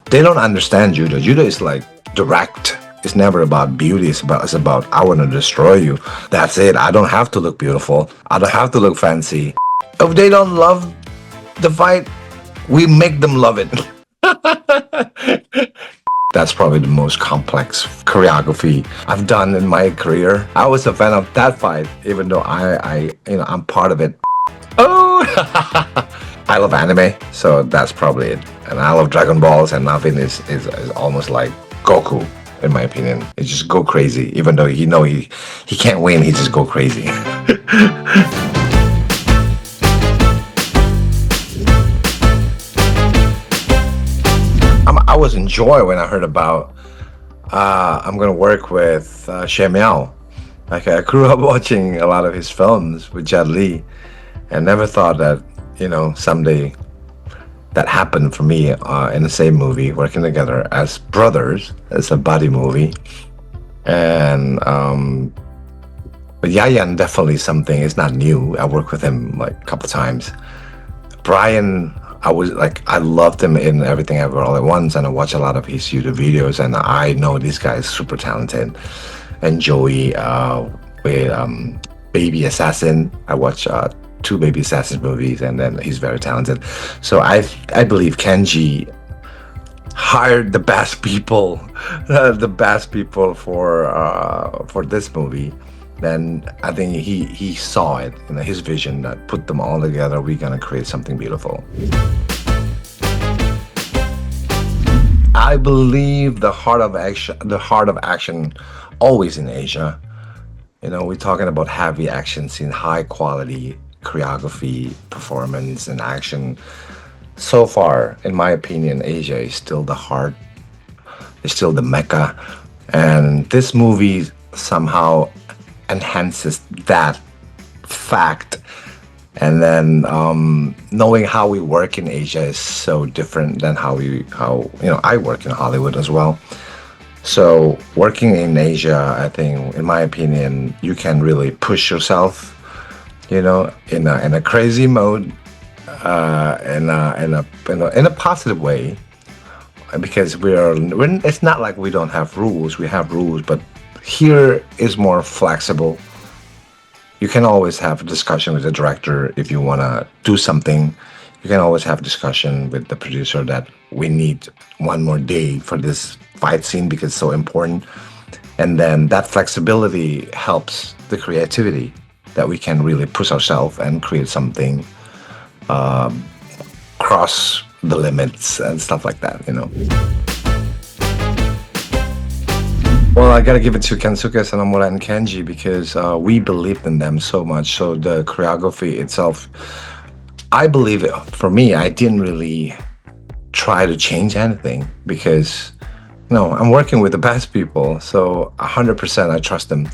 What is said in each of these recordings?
They don't understand judo. Judo is like direct. It's never about beauty. It's about I want to destroy you. That's it. I don't have to look beautiful. I don't have to look fancy. If they don't love the fight, we make them love it. That's probably the most complex choreography I've done in my career. I was a fan of that fight, even though I'm part of it. Oh, I love anime, so that's probably it. And I love Dragon Balls, and nothing is almost like Goku, in my opinion. It just go crazy, even though he can't win. He just go crazy. I was in joy when I heard about I'm gonna work with Miao. Like I grew up watching a lot of his films with Jet Li, and never thought that someday that happened for me in the same movie, working together as brothers. It's a buddy movie, and but Yayan definitely something. It's not new. I worked with him like a couple times. Brian, I loved him in Everything Ever All at Once, and I watch a lot of his YouTube videos, and I know this guy is super talented. And Joey with Baby Assassin, I watch 2 Baby Assassin movies, and then he's very talented. So I believe Kenji hired the best people, for this movie. Then I think he saw it in his vision that put them all together. We're gonna create something beautiful. I believe the heart of action, always in Asia. We're talking about heavy action scene, high quality choreography, performance, and action. So far, in my opinion, Asia is still the heart. It's still the mecca, and this movie somehow enhances that fact. And then knowing how we work in Asia is so different than how I work in Hollywood as well. So working in Asia, I think, in my opinion, you can really push yourself, in a crazy mode, in a positive way, because it's not like we don't have rules. We have rules, but here is more flexible. You can always have a discussion with the director if you want to do something. You can always have a discussion with the producer that we need one more day for this fight scene because it's so important. And then that flexibility helps the creativity, that we can really push ourselves and create something, cross the limits and stuff like that. Well, I gotta give it to Kensuke Sanamura and Kenji because we believed in them so much. So the choreography itself, I believe it. For me, I didn't really try to change anything because, I'm working with the best people. So 100% I trust them.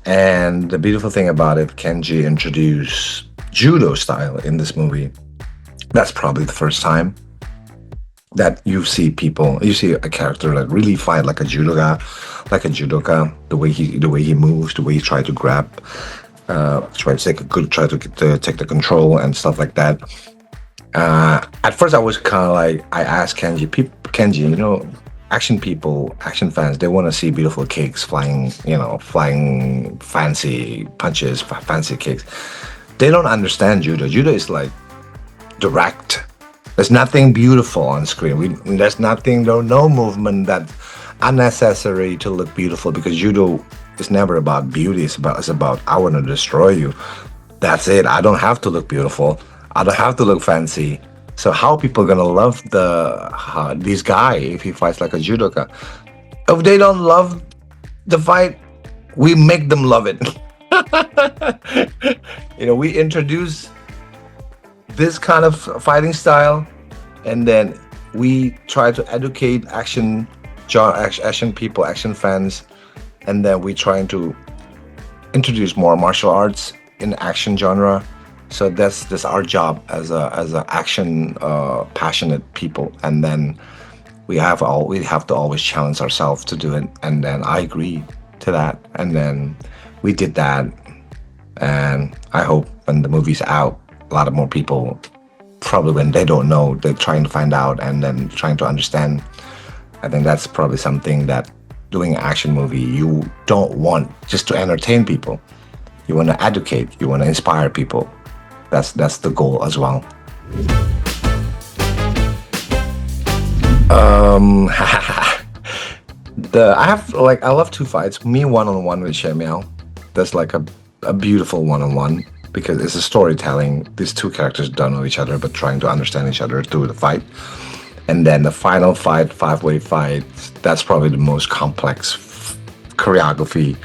And the beautiful thing about it, Kenji introduced judo style in this movie. That's probably the first time that you see a character that really fight like a judoka, the way he moves, the way he try to grab, try to take the control and stuff like that. At first, I was kind of like, I asked Kenji, action fans, they want to see beautiful kicks, flying fancy punches, fancy kicks. They don't understand judo. Judo is like direct. There's nothing beautiful on screen. There's nothing, no movement that's unnecessary to look beautiful, because judo is never about beauty. It's about I want to destroy you. That's it. I don't have to look beautiful. I don't have to look fancy. So how are people gonna love this guy if he fights like a judoka? If they don't love the fight, we make them love it. We introduce this kind of fighting style, and then we try to educate action people, action fans, and then we trying to introduce more martial arts in action genre. So that's our job as a action passionate people, and then we have to always challenge ourselves to do it. And then I agree to that, and then we did that. And I hope when the movie's out, a lot of more people, probably when they don't know, they're trying to find out and then trying to understand I think that's probably something that doing an action movie, you don't want just to entertain people. You want to educate, you want to inspire people. That's the goal as well. Um, I love two fights. Me one on one with Shemiao. That's like a beautiful one on one because it's a storytelling. These two characters don't know each other but trying to understand each other through the fight. And then the final fight, five-way fight. That's probably the most complex choreography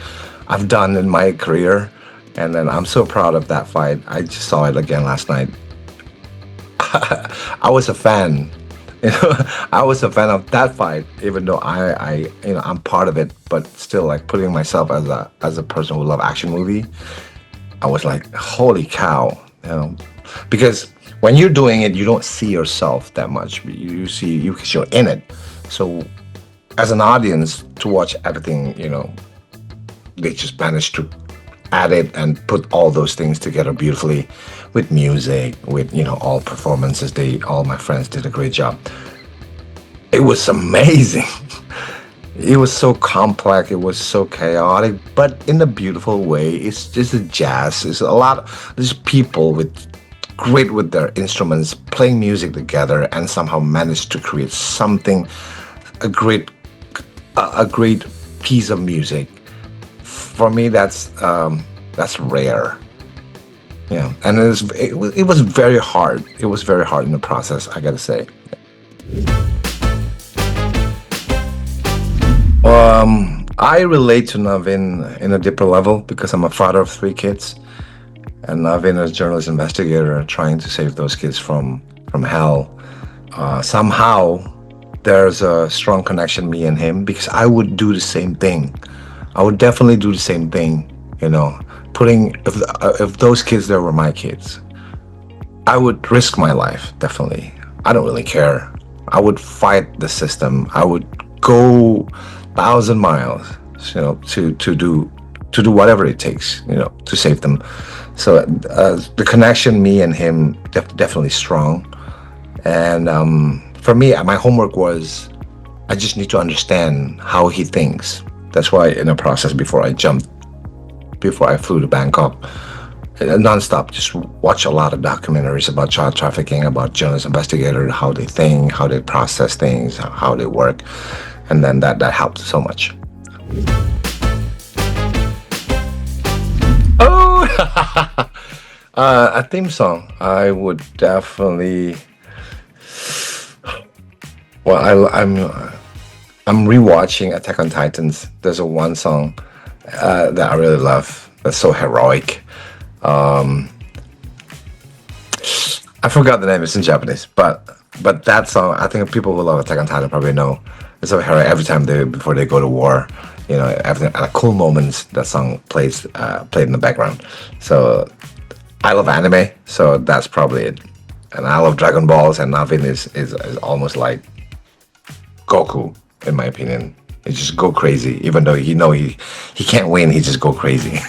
I've done in my career. And then I'm so proud of that fight. I just saw it again last night. I was a fan. You know, I was a fan of that fight, even though I'm part of it, but still, like putting myself as a person who love action movie, I was like, holy cow, you know, because when you're doing it, you don't see yourself that much. You see you because you're in it. So, as an audience, to watch everything, they just managed to add it and put all those things together beautifully with music, with all performances. All my friends did a great job. It was amazing. It was so complex. It was so chaotic, but in a beautiful way. It's just a jazz. It's a lot. There's people great with their instruments playing music together and somehow managed to create something, a great, a great piece of music. For me, that's rare. Yeah, and it was very hard. It was very hard in the process, I gotta say. I relate to Navin in a deeper level because I'm a father of three kids, and Navin is a journalist investigator trying to save those kids from hell. Somehow, there's a strong connection me and him because I would do the same thing. I would definitely do the same thing. Putting if those kids there were my kids, I would risk my life definitely. I don't really care. I would fight the system. I would go 1,000 miles, to do whatever it takes, to save them. So the connection, me and him, definitely strong. And for me, my homework was I just need to understand how he thinks. That's why in the process before I flew to Bangkok, nonstop, just watch a lot of documentaries about child trafficking, about journalist investigators, how they think, how they process things, how they work, and then that helped so much. Oh, a theme song. I would definitely. Well, I'm rewatching Attack on Titans. There's a one song that I really love. That's so heroic. Um, I forgot the name. It's in Japanese, but that song, I think people who love Attack on Titan probably know. It's so heroic. Every time before they go to war, at cool moments, that song played in the background. So I love anime, so that's probably it. And I love Dragon Balls, and Navin is almost like Goku, in my opinion. He just go crazy, even though he can't win. He just go crazy.